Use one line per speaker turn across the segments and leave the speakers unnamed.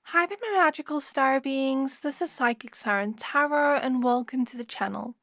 Hi there, my magical star beings. This is Psychic Siren Tarot, and welcome to the channel.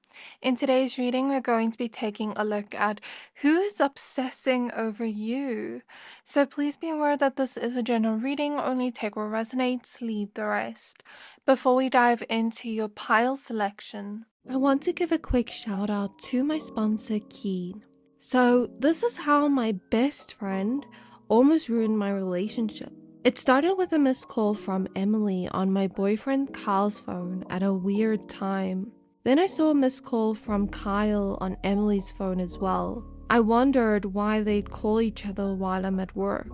In today's reading, we're going to be taking a look at who is obsessing over you. So please be aware that this is a general reading, only take what resonates, leave the rest. Before we dive into your pile selection, I want to give a quick shout out to my sponsor, Keen. So this is how my best friend almost ruined my relationship. It started with a missed call from Emily on my boyfriend Kyle's phone at a weird time. Then I saw a missed call from Kyle on Emily's phone as well. I wondered why they'd call each other while I'm at work.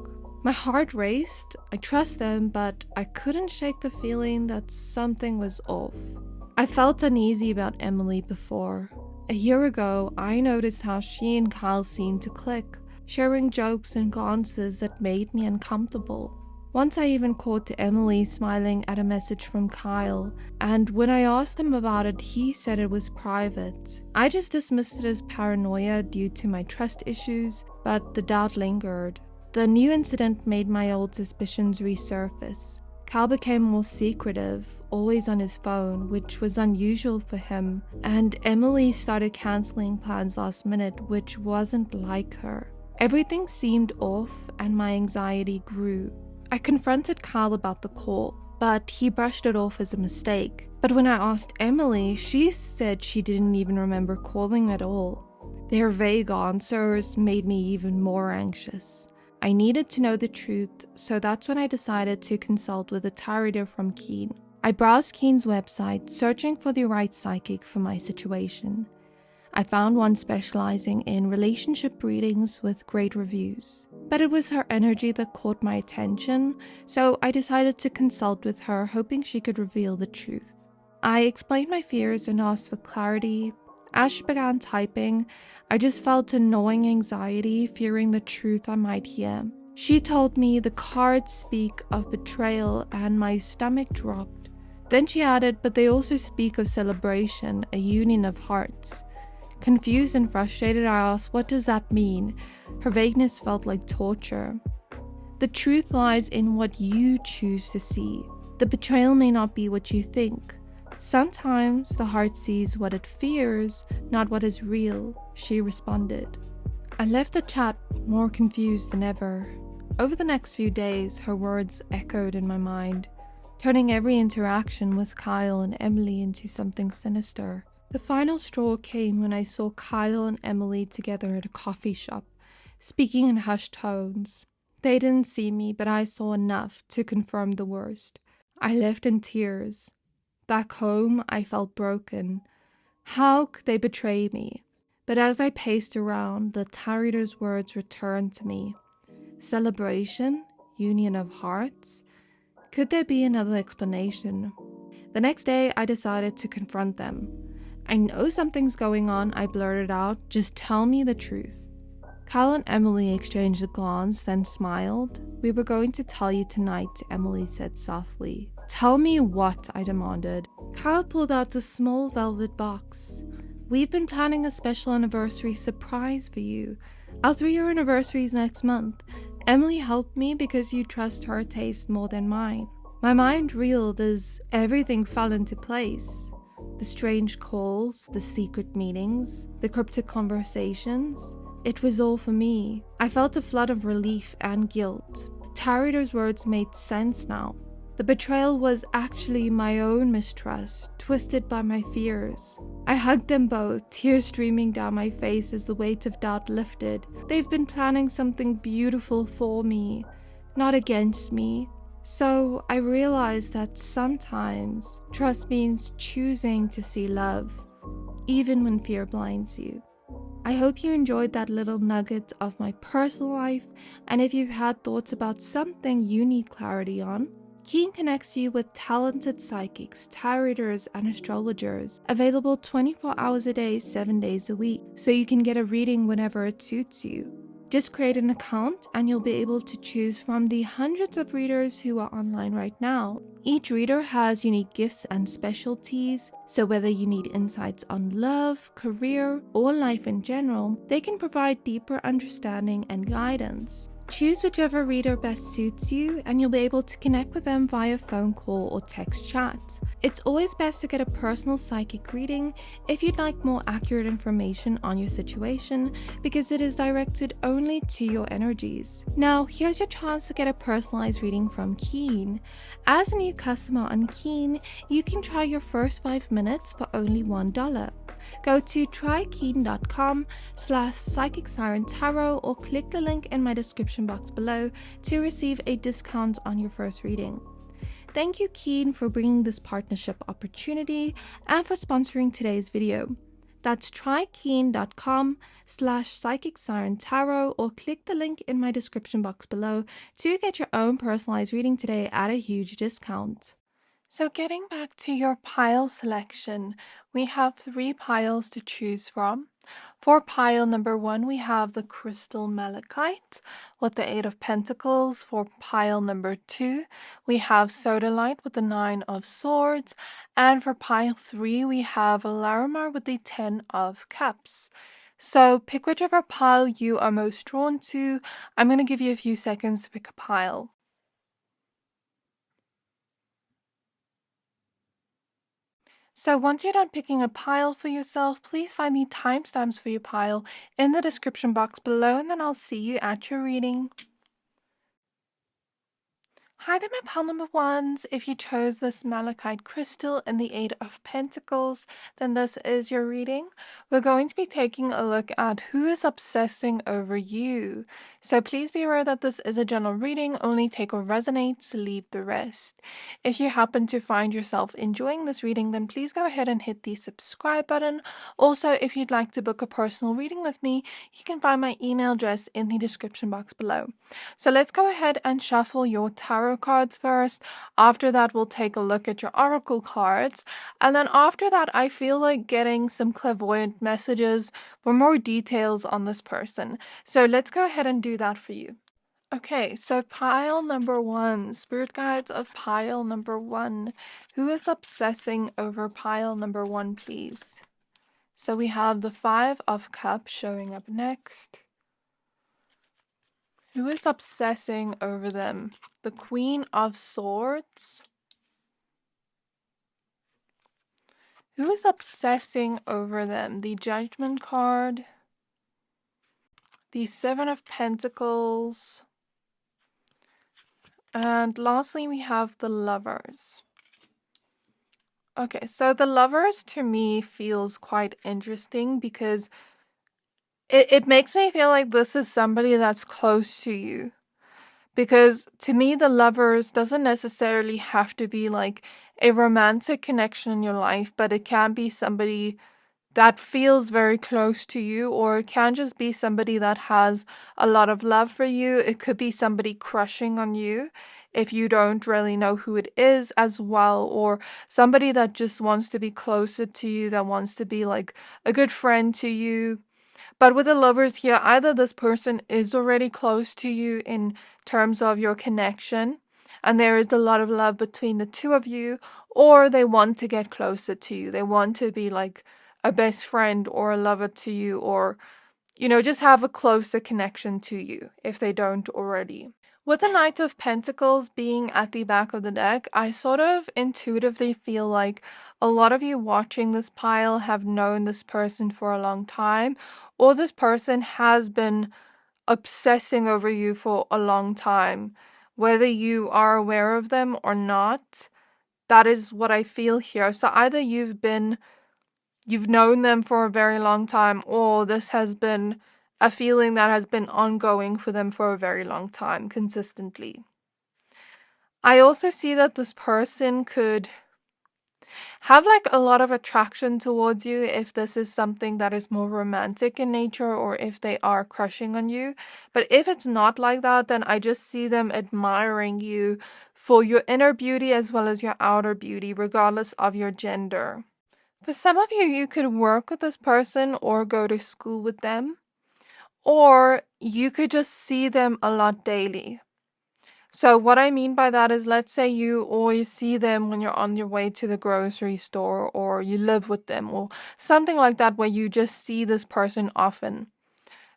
My heart raced. I trust them, but I couldn't shake the feeling that something was off. I felt uneasy about Emily before. A year ago, I noticed how she and Kyle seemed to click, sharing jokes and glances that made me uncomfortable. Once I even caught Emily smiling at a message from Kyle, and when I asked him about it, he said it was private. I just dismissed it as paranoia due to my trust issues, but the doubt lingered. The new incident made my old suspicions resurface. Kyle became more secretive, always on his phone, which was unusual for him, and Emily started cancelling plans last minute, which wasn't like her. Everything seemed off, and my anxiety grew. I confronted Kyle about the call, but he brushed it off as a mistake. But when I asked Emily, she said she didn't even remember calling at all. Their vague answers made me even more anxious. I needed to know the truth, so that's when I decided to consult with a tarot reader from Keen. I browsed Keen's website, searching for the right psychic for my situation. I found one specializing in relationship readings with great reviews. But it was her energy that caught my attention, so I decided to consult with her, hoping she could reveal the truth. I explained my fears and asked for clarity. As she began typing, I just felt a gnawing anxiety, fearing the truth I might hear. She told me the cards speak of betrayal, and my stomach dropped. Then she added, but they also speak of celebration, a union of hearts. Confused and frustrated, I asked, what does that mean? Her vagueness felt like torture. The truth lies in what you choose to see. The betrayal may not be what you think. Sometimes the heart sees what it fears, not what is real, she responded. I left the chat more confused than ever. Over the next few days, her words echoed in my mind, turning every interaction with Kyle and Emily into something sinister. The final straw came when I saw Kyle and Emily together at a coffee shop, speaking in hushed tones. They didn't see me, but I saw enough to confirm the worst. I left in tears. Back home, I felt broken. How could they betray me? But as I paced around, the tarot reader's words returned to me. Celebration? Union of hearts? Could there be another explanation? The next day, I decided to confront them. I know something's going on, I blurted out. Just tell me the truth. Kyle and Emily exchanged a glance, then smiled. We were going to tell you tonight, Emily said softly. Tell me what? I demanded. Kyle pulled out a small velvet box. We've been planning a special anniversary surprise for you. Our 3-year anniversary is next month. Emily helped me because you trust her taste more than mine. My mind reeled as everything fell into place. The strange calls, the secret meetings, the cryptic conversations. It was all for me. I felt a flood of relief and guilt. The tarot reader's words made sense now. The betrayal was actually my own mistrust, twisted by my fears. I hugged them both, tears streaming down my face as the weight of doubt lifted. They've been planning something beautiful for me, not against me. So I realized that sometimes trust means choosing to see love, even when fear blinds you. I hope you enjoyed that little nugget of my personal life, and if you've had thoughts about something you need clarity on, Keen connects you with talented psychics, tarot readers, and astrologers, available 24 hours a day, 7 days a week, so you can get a reading whenever it suits you. Just create an account and you'll be able to choose from the hundreds of readers who are online right now. Each reader has unique gifts and specialties, so whether you need insights on love, career, or life in general, they can provide deeper understanding and guidance. Choose whichever reader best suits you, and you'll be able to connect with them via phone call or text chat. It's always best to get a personal psychic reading if you'd like more accurate information on your situation, because it is directed only to your energies. Now, here's your chance to get a personalized reading from Keen. As a new customer on Keen, you can try your first 5 minutes for only $1. Go to trykeen.com/psychicsirenstarot or click the link in my description box below to receive a discount on your first reading. Thank you, Keen, for bringing this partnership opportunity and for sponsoring today's video. That's trykeen.com/psychicsirenstarot or click the link in my description box below to get your own personalized reading today at a huge discount. So getting back to your pile selection, we have 3 piles to choose from. For pile number 1, we have the crystal Malachite with the 8 of Pentacles. For pile number 2, we have Sodalite with the 9 of Swords. And for pile 3, we have Larimar with the 10 of Cups. So pick whichever pile you are most drawn to. I'm going to give you a few seconds to pick a pile. So once you're done picking a pile for yourself, please find the timestamps for your pile in the description box below, and then I'll see you at your reading. Hi there, my pile number 1s. If you chose this Malachite crystal and the 8 of Pentacles, then this is your reading. We're going to be taking a look at who is obsessing over you. So please be aware that this is a general reading. Only take what resonates, leave the rest. If you happen to find yourself enjoying this reading, then please go ahead and hit the subscribe button. Also, if you'd like to book a personal reading with me, you can find my email address in the description box below. So let's go ahead and shuffle your tarot cards first. After that, we'll take a look at your oracle cards. And then after that, I feel like getting some clairvoyant messages for more details on this person. So let's go ahead and do that for you. Okay, so pile number 1, spirit guides of pile number 1. Who is obsessing over pile number 1, please? So we have the 5 of Cups showing up next. Who is obsessing over them? The Queen of Swords. Who is obsessing over them? The Judgment card. The 7 of Pentacles. And lastly, we have the Lovers. Okay, so the Lovers to me feels quite interesting because it makes me feel like this is somebody that's close to you. Because to me, the Lovers doesn't necessarily have to be like a romantic connection in your life, but it can be somebody that feels very close to you, or it can just be somebody that has a lot of love for you. It could be somebody crushing on you if you don't really know who it is as well, or somebody that just wants to be closer to you, that wants to be like a good friend to you. But with the Lovers here, either this person is already close to you in terms of your connection, and there is a lot of love between the two of you, or they want to get closer to you. They want to be like a best friend or a lover to you, or, you know, just have a closer connection to you if they don't already. With the Knight of Pentacles being at the back of the deck, I sort of intuitively feel like a lot of you watching this pile have known this person for a long time, or this person has been obsessing over you for a long time. Whether you are aware of them or not, that is what I feel here. So either you've known them for a very long time, or this has been a feeling that has been ongoing for them for a very long time, consistently. I also see that this person could have like a lot of attraction towards you if this is something that is more romantic in nature, or if they are crushing on you. But if it's not like that, then I just see them admiring you for your inner beauty as well as your outer beauty, regardless of your gender. For some of you, you could work with this person or go to school with them, or you could just see them a lot daily. So what I mean by that is, let's say you always see them when you're on your way to the grocery store, or you live with them, or something like that, where you just see this person often.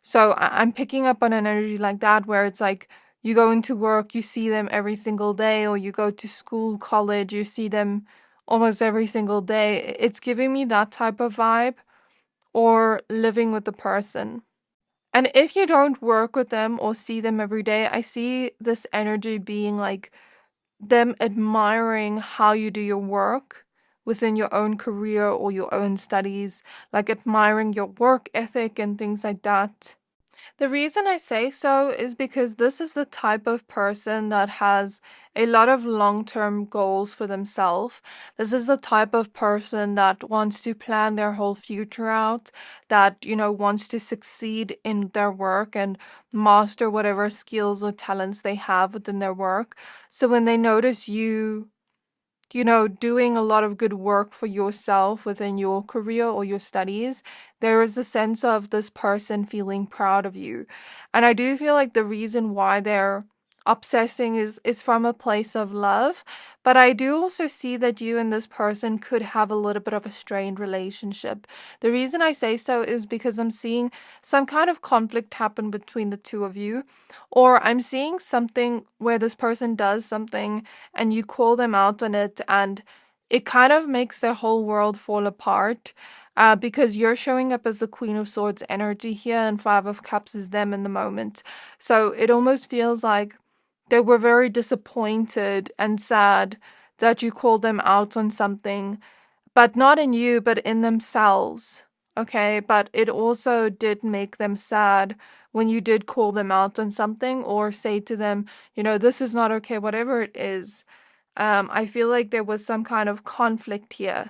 So I'm picking up on an energy like that where it's like you go into work, you see them every single day, or you go to school, college, you see them almost every single day. It's giving me that type of vibe, or living with the person. And if you don't work with them or see them every day, I see this energy being like them admiring how you do your work within your own career or your own studies, like admiring your work ethic and things like that. The reason I say so is because this is the type of person that has a lot of long term goals for themselves. This is the type of person that wants to plan their whole future out, that, wants to succeed in their work and master whatever skills or talents they have within their work. So when they notice you doing a lot of good work for yourself within your career or your studies, there is a sense of this person feeling proud of you. And I do feel like the reason why they're obsessing is from a place of love, but I do also see that you and this person could have a little bit of a strained relationship. The reason I say so is because I'm seeing some kind of conflict happen between the two of you, or I'm seeing something where this person does something and you call them out on it, and it kind of makes their whole world fall apart. Because you're showing up as the Queen of Swords energy here, and Five of Cups is them in the moment. So it almost feels like they were very disappointed and sad that you called them out on something, but not in you, but in themselves. Okay, but it also did make them sad when you did call them out on something or say to them, this is not okay, whatever it is. I feel like there was some kind of conflict here.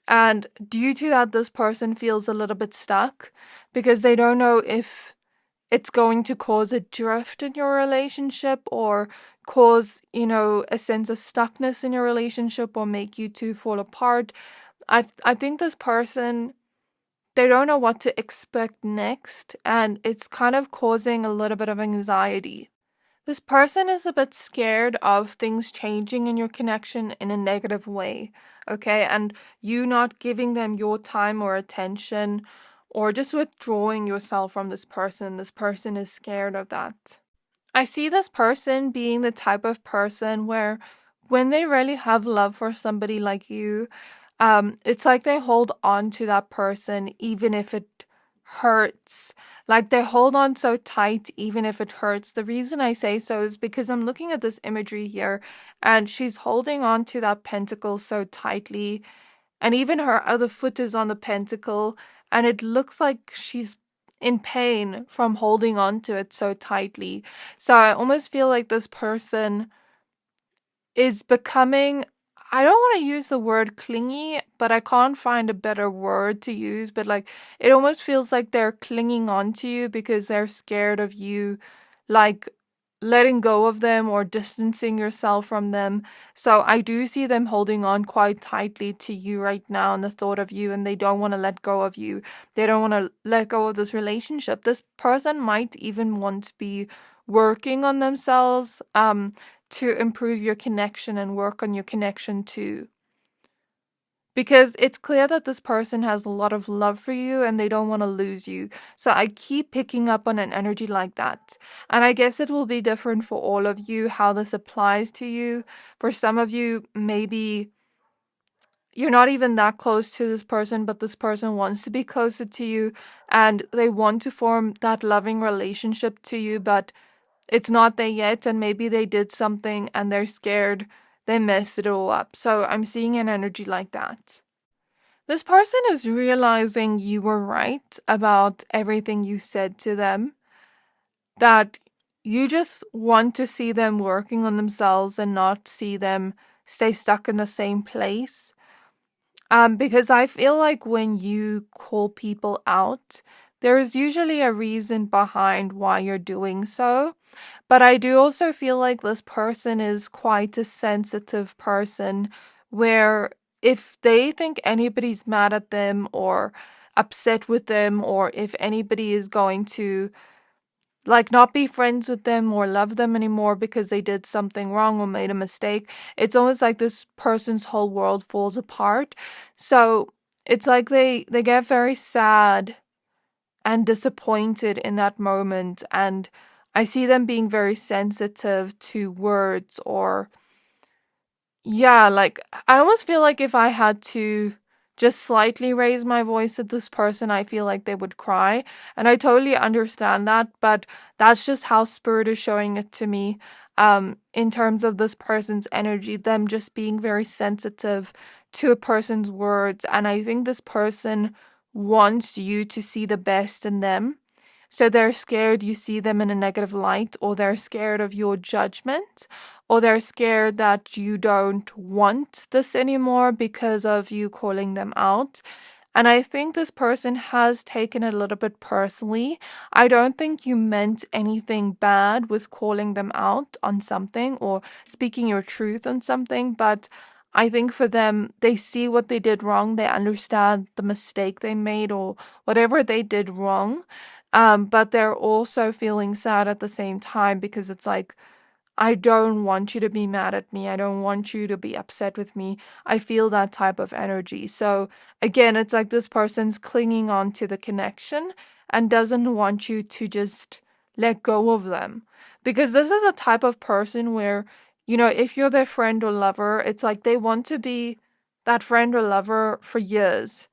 And due to that, this person feels a little bit stuck because they don't know if it's going to cause a drift in your relationship, or cause, a sense of stuckness in your relationship, or make you two fall apart. I think this person, they don't know what to expect next, and it's kind of causing a little bit of anxiety. This person is a bit scared of things changing in your connection in a negative way, okay? And you not giving them your time or attention, or just withdrawing yourself from this person. This person is scared of that. I see this person being the type of person where when they really have love for somebody like you, it's like they hold on to that person even if it hurts. Like they hold on so tight even if it hurts. The reason I say so is because I'm looking at this imagery here, and she's holding on to that pentacle so tightly, and even her other foot is on the pentacle, and it looks like she's in pain from holding on to it so tightly. So I almost feel like this person is becoming, I don't want to use the word clingy, but I can't find a better word to use, but like it almost feels like they're clinging on to you because they're scared of you, like letting go of them or distancing yourself from them. So I do see them holding on quite tightly to you right now and the thought of you, and they don't want to let go of you. They don't want to let go of this relationship. This person might even want to be working on themselves, to improve your connection and work on your connection too. Because it's clear that this person has a lot of love for you and they don't want to lose you. So I keep picking up on an energy like that. And I guess it will be different for all of you how this applies to you. For some of you, maybe you're not even that close to this person, but this person wants to be closer to you and they want to form that loving relationship to you, but it's not there yet, and maybe they did something and they're scared they messed it all up. So I'm seeing an energy like that. This person is realizing you were right about everything you said to them, that you just want to see them working on themselves and not see them stay stuck in the same place. Because I feel like when you call people out, there is usually a reason behind why you're doing so. But I do also feel like this person is quite a sensitive person, where if they think anybody's mad at them or upset with them, or if anybody is going to like not be friends with them or love them anymore because they did something wrong or made a mistake, it's almost like this person's whole world falls apart. So it's like they get very sad and disappointed in that moment. And I see them being very sensitive to words, or yeah, like I almost feel like if I had to just slightly raise my voice at this person, I feel like they would cry. And I totally understand that, but that's just how spirit is showing it to me. In terms of this person's energy, them just being very sensitive to a person's words. And I think this person wants you to see the best in them. So they're scared you see them in a negative light, or they're scared of your judgment, or they're scared that you don't want this anymore because of you calling them out. And I think this person has taken it a little bit personally. I don't think you meant anything bad with calling them out on something or speaking your truth on something, but I think for them, they see what they did wrong. They understand the mistake they made or whatever they did wrong. But they're also feeling sad at the same time, because it's like, I don't want you to be mad at me. I don't want you to be upset with me. I feel that type of energy. So again, it's like this person's clinging on to the connection and doesn't want you to just let go of them. Because this is a type of person where, if you're their friend or lover, it's like they want to be that friend or lover for years.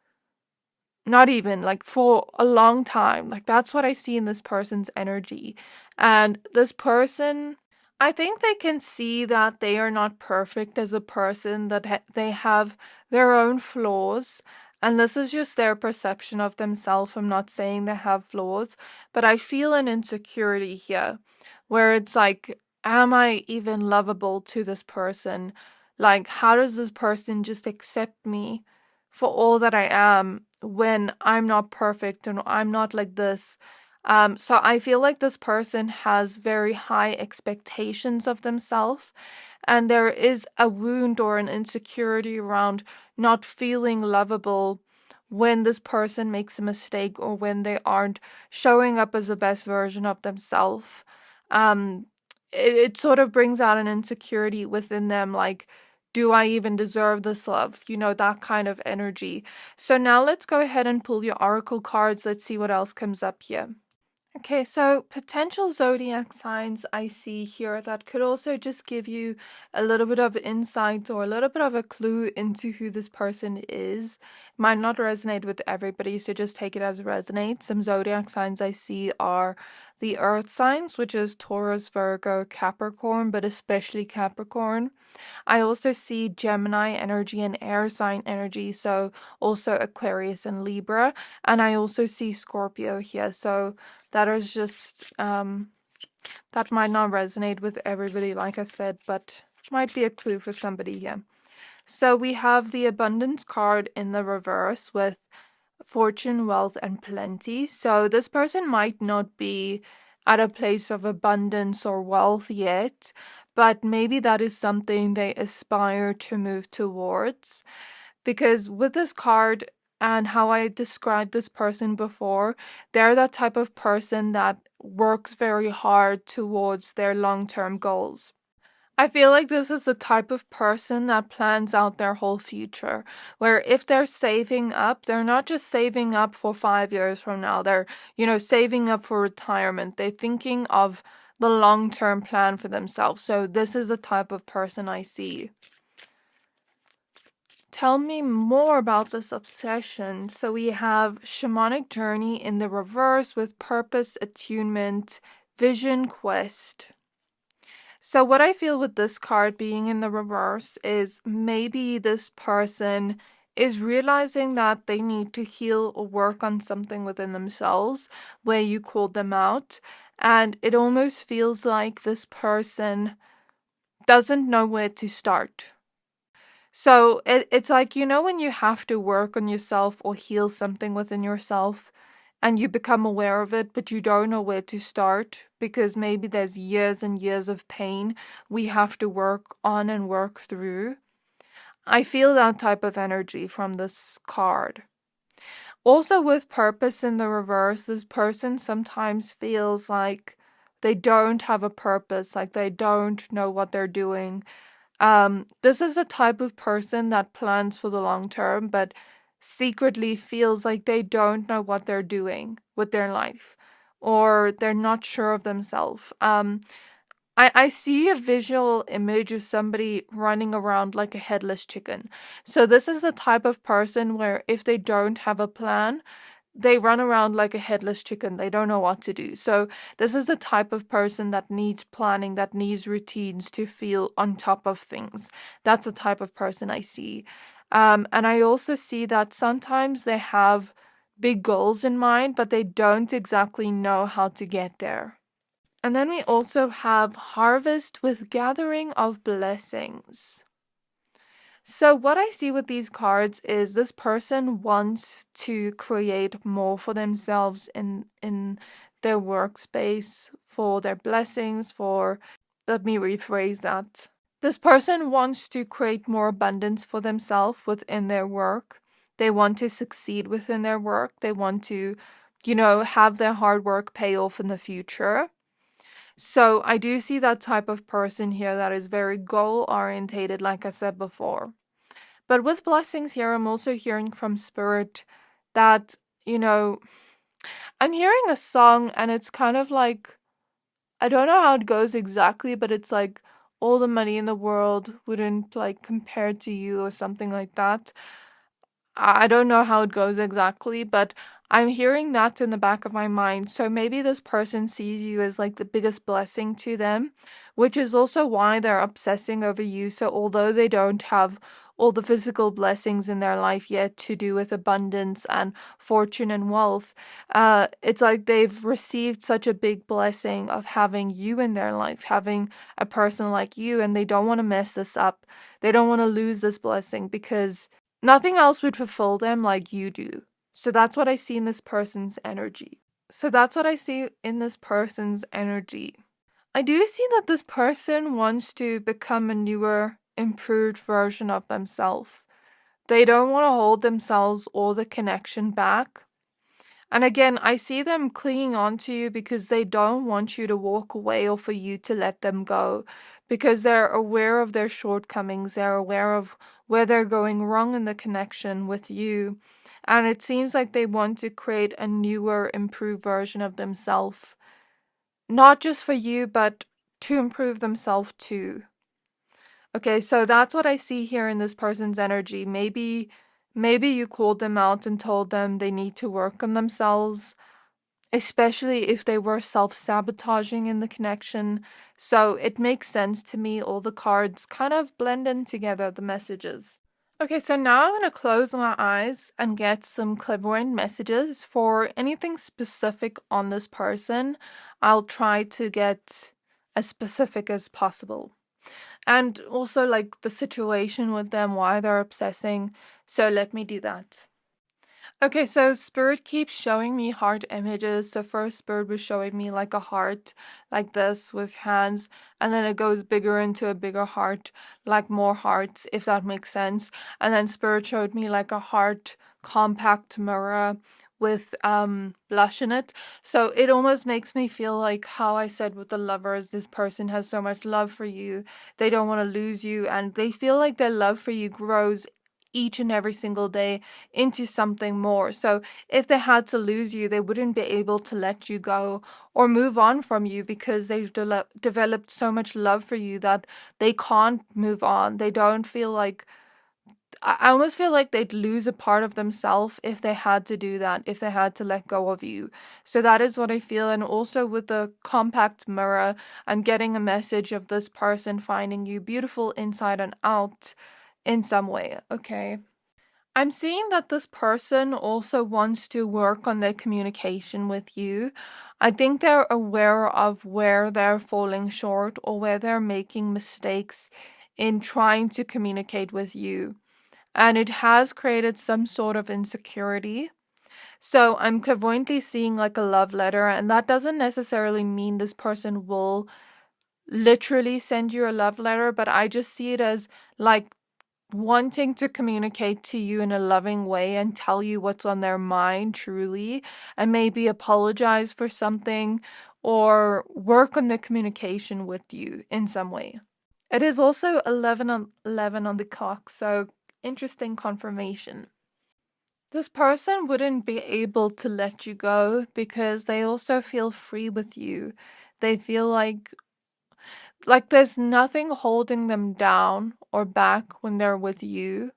Not even, like, for a long time. Like, that's what I see in this person's energy. And this person, I think they can see that they are not perfect as a person, that they have their own flaws. And this is just their perception of themselves. I'm not saying they have flaws, but I feel an insecurity here where it's like, am I even lovable to this person? Like, how does this person just accept me for all that I am when I'm not perfect and I'm not like this? So I feel like this person has very high expectations of themselves, and there is a wound or an insecurity around not feeling lovable when this person makes a mistake or when they aren't showing up as the best version of themselves. Um, it sort of brings out an insecurity within them, like, do I even deserve this love? That kind of energy. So now let's go ahead and pull your oracle cards. Let's see what else comes up here. Okay, so potential zodiac signs I see here that could also just give you a little bit of insight or a little bit of a clue into who this person is. Might not resonate with everybody, so just take it as it resonates. Some zodiac signs I see are the earth signs, which is Taurus, Virgo, Capricorn, but especially Capricorn. I also see Gemini energy and air sign energy, so also Aquarius and Libra. And I also see Scorpio here, so that is just, that might not resonate with everybody, like I said, but might be a clue for somebody here. So we have the abundance card in the reverse with fortune, wealth, and plenty. So this person might not be at a place of abundance or wealth yet, but maybe that is something they aspire to move towards. Because with this card and how I described this person before, they're that type of person that works very hard towards their long-term goals. I feel like this is the type of person that plans out their whole future, where if they're saving up, they're not just saving up for 5 years from now. They're, saving up for retirement. They're thinking of the long-term plan for themselves. So this is the type of person I see. Tell me more about this obsession. So we have shamanic journey in the reverse with purpose, attunement, vision, quest. So what I feel with this card being in the reverse is maybe this person is realizing that they need to heal or work on something within themselves where you called them out. And it almost feels like this person doesn't know where to start. So it's like, when you have to work on yourself or heal something within yourself and you become aware of it, but you don't know where to start because maybe there's years and years of pain we have to work on and work through. I feel that type of energy from this card. Also, with purpose in the reverse, this person sometimes feels like they don't have a purpose, like they don't know what they're doing. This is a type of person that plans for the long term, but secretly feels like they don't know what they're doing with their life, or they're not sure of themselves. I see a visual image of somebody running around like a headless chicken. So this is the type of person where if they don't have a plan, they run around like a headless chicken. They don't know what to do. So this is the type of person that needs planning, that needs routines to feel on top of things. That's the type of person I see. And I also see that sometimes they have big goals in mind, but they don't exactly know how to get there. And then we also have harvest with gathering of blessings. So what I see with these cards is this person wants to create more for themselves in their workspace, for their blessings, for, let me rephrase that. This person wants to create more abundance for themselves within their work. They want to succeed within their work. They want to, have their hard work pay off in the future. So I do see that type of person here that is very goal orientated, like I said before. But with blessings here, I'm also hearing from Spirit that, I'm hearing a song and it's kind of like, I don't know how it goes exactly, but it's like all the money in the world wouldn't like compare to you or something like that. I don't know how it goes exactly, but I'm hearing that in the back of my mind. So maybe this person sees you as like the biggest blessing to them, which is also why they're obsessing over you. So although they don't have all the physical blessings in their life yet to do with abundance and fortune and wealth, it's like they've received such a big blessing of having you in their life, having a person like you, and they don't want to mess this up. They don't want to lose this blessing because nothing else would fulfill them like you do. So that's what I see in this person's energy. I do see that this person wants to become a newer, improved version of themselves. They don't want to hold themselves or the connection back. And again, I see them clinging on to you because they don't want you to walk away or for you to let them go, because they're aware of their shortcomings. They're aware of where they're going wrong in the connection with you. And it seems like they want to create a newer, improved version of themselves, not just for you, but to improve themselves too. Okay, so that's what I see here in this person's energy. Maybe you called them out and told them they need to work on themselves, especially if they were self-sabotaging in the connection. So it makes sense to me. All the cards kind of blend in together, the messages. Okay, so now I'm going to close my eyes and get some clairvoyant messages for anything specific on this person. I'll try to get as specific as possible. And also like the situation with them, why they're obsessing. So let me do that. Okay, so Spirit keeps showing me heart images. So first Spirit was showing me like a heart like this with hands, and then it goes bigger into a bigger heart, like more hearts, if that makes sense. And then Spirit showed me like a heart compact mirror with blush in it. So it almost makes me feel like how I said with the lovers, this person has so much love for you. They don't want to lose you, and they feel like their love for you grows each and every single day into something more. So if they had to lose you, they wouldn't be able to let you go or move on from you because they've developed so much love for you that they can't move on. They don't feel like, I almost feel like they'd lose a part of themselves if they had to do that, if they had to let go of you. So that is what I feel. And also with the compact mirror, I'm getting a message of this person finding you beautiful inside and out in some way, okay? I'm seeing that this person also wants to work on their communication with you. I think they're aware of where they're falling short or where they're making mistakes in trying to communicate with you. And it has created some sort of insecurity. So I'm clairvoyantly seeing like a love letter, and that doesn't necessarily mean this person will literally send you a love letter, but I just see it as like wanting to communicate to you in a loving way and tell you what's on their mind truly, and maybe apologize for something or work on the communication with you in some way. It is also 11 on the clock, so interesting confirmation. This person wouldn't be able to let you go because they also feel free with you. They feel like there's nothing holding them down or back when they're with you.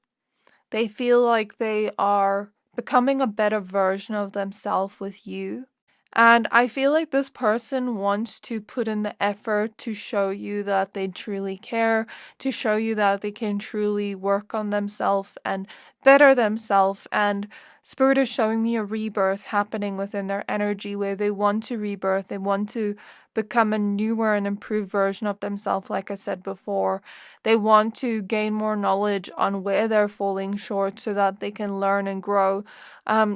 They feel like they are becoming a better version of themselves with you. And I feel like this person wants to put in the effort to show you that they truly care, to show you that they can truly work on themselves and better themselves. And Spirit is showing me a rebirth happening within their energy where they want to rebirth, they want to become a newer and improved version of themselves, like I said before. They want to gain more knowledge on where they're falling short so that they can learn and grow.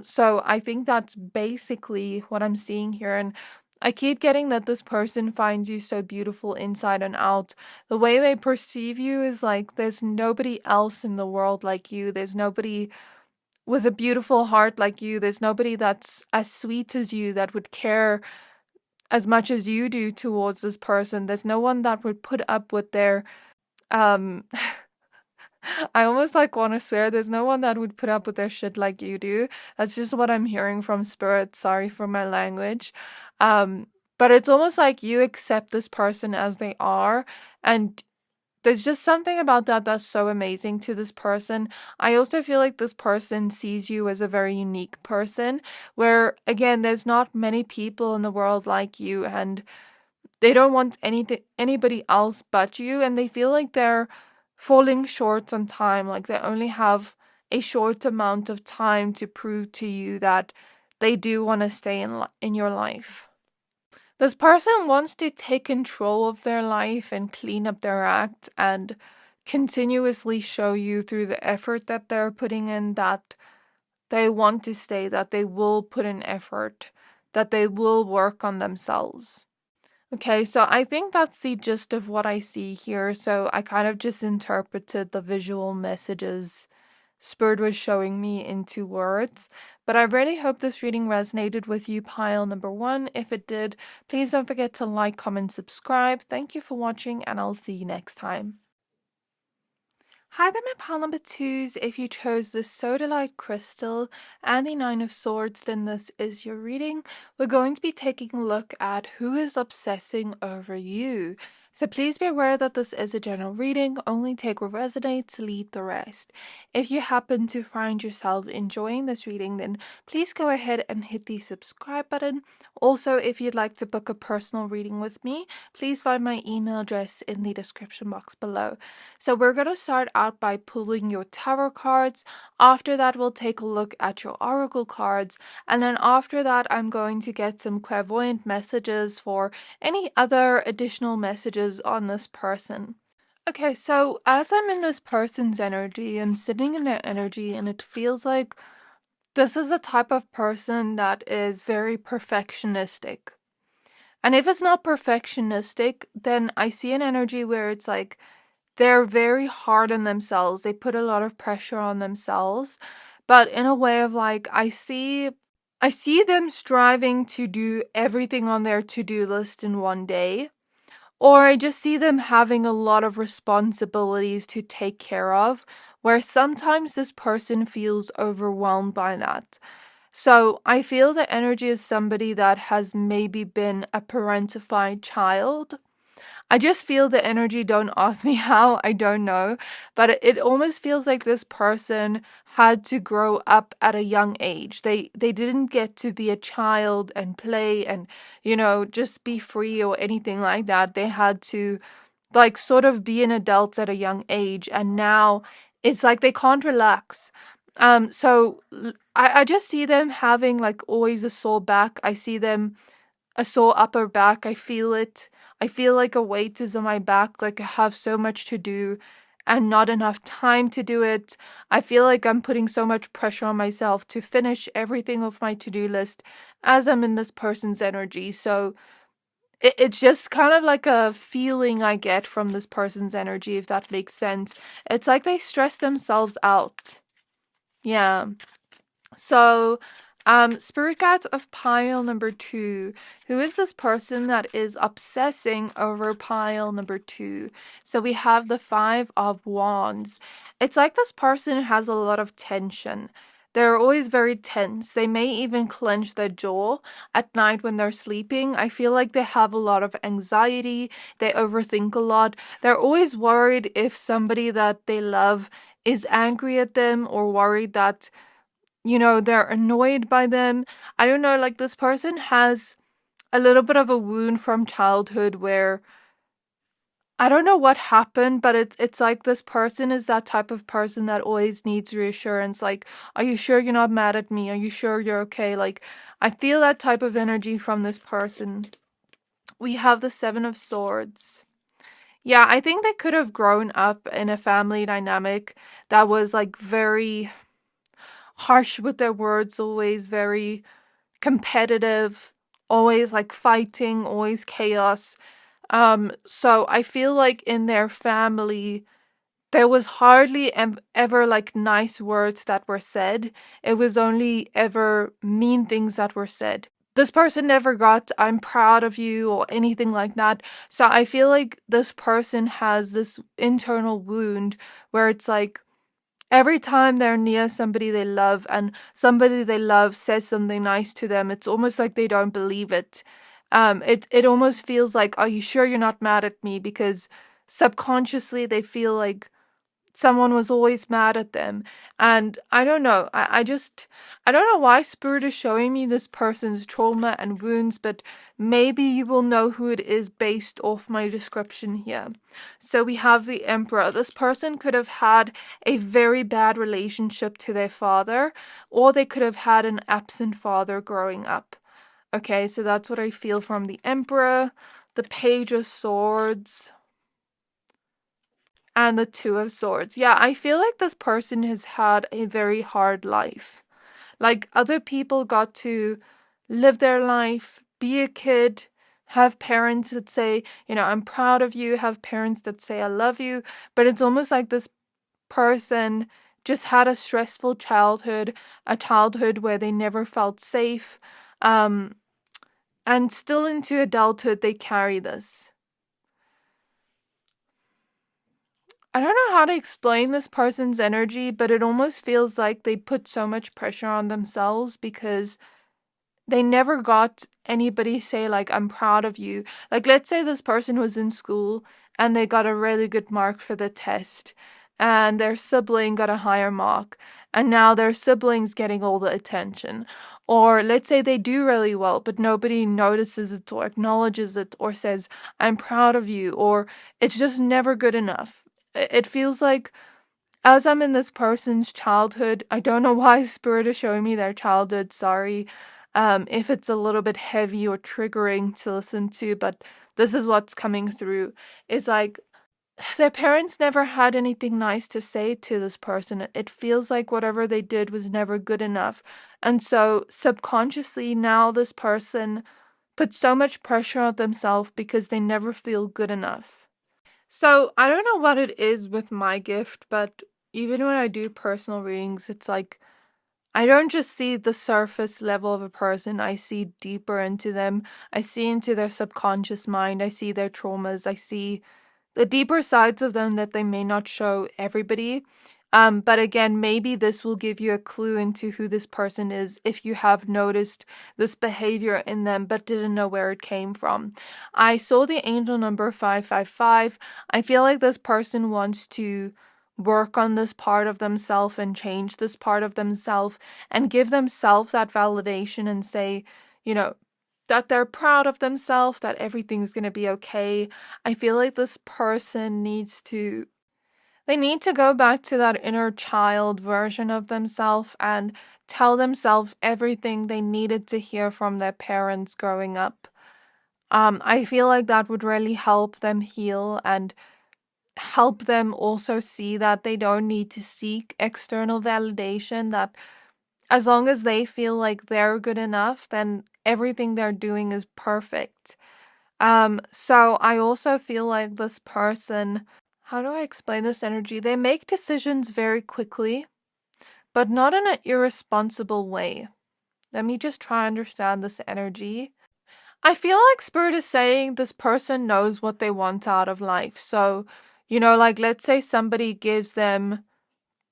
So I think that's basically what I'm seeing here. And I keep getting that this person finds you so beautiful inside and out. The way they perceive you is like there's nobody else in the world like you. There's nobody with a beautiful heart like you. There's nobody that's as sweet as you that would care as much as you do towards this person. There's no one that would put up with their um I almost like want to swear there's no one that would put up with their shit like you do. That's just what I'm hearing from Spirit. Sorry for my language. Um, but it's almost like you accept this person as they are, and there's just something about that that's so amazing to this person. I also feel like this person sees you as a very unique person, where again, there's not many people in the world like you, and they don't want anybody else but you, and they feel like they're falling short on time, like they only have a short amount of time to prove to you that they do want to stay in your life. This person wants to take control of their life and clean up their act and continuously show you through the effort that they're putting in that they want to stay, that they will put in effort, that they will work on themselves. Okay, so I think that's the gist of what I see here. So I kind of just interpreted the visual messages Spirit was showing me into words. But I really hope this reading resonated with you, pile number one. If it did, please don't forget to like, comment, subscribe. Thank you for watching, and I'll see you next time. Hi there, my pile number twos. If you chose the Sodalite crystal and the Nine of Swords, then this is your reading. We're going to be taking a look at who is obsessing over you. So please be aware that this is a general reading. Only take what resonates, leave the rest. If you happen to find yourself enjoying this reading, then please go ahead and hit the subscribe button. Also, if you'd like to book a personal reading with me, please find my email address in the description box below. So we're going to start out by pulling your tarot cards. After that, we'll take a look at your oracle cards. And then after that, I'm going to get some clairvoyant messages for any other additional messages on this person. Okay, so as I'm in this person's energy, I'm sitting in their energy, and it feels like this is a type of person that is very perfectionistic. And if it's not perfectionistic, then I see an energy where it's like they're very hard on themselves. They put a lot of pressure on themselves, but in a way of like, I see them striving to do everything on their to-do list in one day. Or I just see them having a lot of responsibilities to take care of, where sometimes this person feels overwhelmed by that. So I feel the energy is somebody that has maybe been a parentified child. I just feel the energy. Don't ask me how, I don't know. But it almost feels like this person had to grow up at a young age. They didn't get to be a child and play and, just be free or anything like that. They had to like sort of be an adult at a young age, and now it's like they can't relax. I just see them having like always a sore back. I see them a sore upper back. I feel it. I feel like a weight is on my back, like I have so much to do and not enough time to do it. I feel like I'm putting so much pressure on myself to finish everything off my to-do list as I'm in this person's energy. So it's just kind of like a feeling I get from this person's energy, if that makes sense. It's like they stress themselves out. Yeah. So, spirit guides of pile number two. Who is this person that is obsessing over pile number two? So we have the Five of Wands. It's like this person has a lot of tension. they're always very tense. They may even clench their jaw at night when they're sleeping. I feel like they have a lot of anxiety. They overthink a lot. They're always worried if somebody that they love is angry at them, or worried that, they're annoyed by them. I don't know, like this person has a little bit of a wound from childhood where I don't know what happened, but it's like this person is that type of person that always needs reassurance. Like, are you sure you're not mad at me? Are you sure you're okay? Like, I feel that type of energy from this person. We have the Seven of Swords. Yeah, I think they could have grown up in a family dynamic that was like very harsh with their words, always very competitive, always like fighting, always chaos. So I feel like in their family, there was hardly ever like nice words that were said. It was only ever mean things that were said. This person never got, I'm proud of you, or anything like that. So I feel like this person has this internal wound where it's like, every time they're near somebody they love and somebody they love says something nice to them, it's almost like they don't believe it. It almost feels like, are you sure you're not mad at me? Because subconsciously they feel like someone was always mad at them. And I don't know, I don't know why Spirit is showing me this person's trauma and wounds, but maybe you will know who it is based off my description here. So we have the Emperor. This person could have had a very bad relationship to their father, or they could have had an absent father growing up. Okay, so that's what I feel from the Emperor, the Page of Swords, and the Two of Swords. Yeah, I feel like this person has had a very hard life. Like, other people got to live their life, be a kid, have parents that say, I'm proud of you, have parents that say, I love you. But it's almost like this person just had a stressful childhood, a childhood where they never felt safe. And still into adulthood, they carry this. I don't know how to explain this person's energy, but it almost feels like they put so much pressure on themselves because they never got anybody say, like, I'm proud of you. Like, let's say this person was in school and they got a really good mark for the test, and their sibling got a higher mark, and now their sibling's getting all the attention. Or let's say they do really well, but nobody notices it or acknowledges it or says, I'm proud of you, or it's just never good enough. It feels like, as I'm in this person's childhood, I don't know why Spirit is showing me their childhood, sorry. If it's a little bit heavy or triggering to listen to, but this is what's coming through. It's like their parents never had anything nice to say to this person. It feels like whatever they did was never good enough. And so subconsciously now this person puts so much pressure on themselves because they never feel good enough. So I don't know what it is with my gift, but even when I do personal readings, it's like I don't just see the surface level of a person, I see deeper into them. I see into their subconscious mind. I see their traumas. I see the deeper sides of them that they may not show everybody. But again, maybe this will give you a clue into who this person is if you have noticed this behavior in them but didn't know where it came from. I saw the angel number 555. I feel like this person wants to work on this part of themselves and change this part of themselves and give themselves that validation and say, that they're proud of themselves, that everything's going to be okay. I feel like this person they need to go back to that inner child version of themselves and tell themselves everything they needed to hear from their parents growing up. I feel like that would really help them heal and help them also see that they don't need to seek external validation, that as long as they feel like they're good enough, then everything they're doing is perfect. So I also feel like this person, how do I explain this energy? They make decisions very quickly, but not in an irresponsible way. Let me just try and understand this energy. I feel like Spirit is saying this person knows what they want out of life. So, like let's say somebody gives them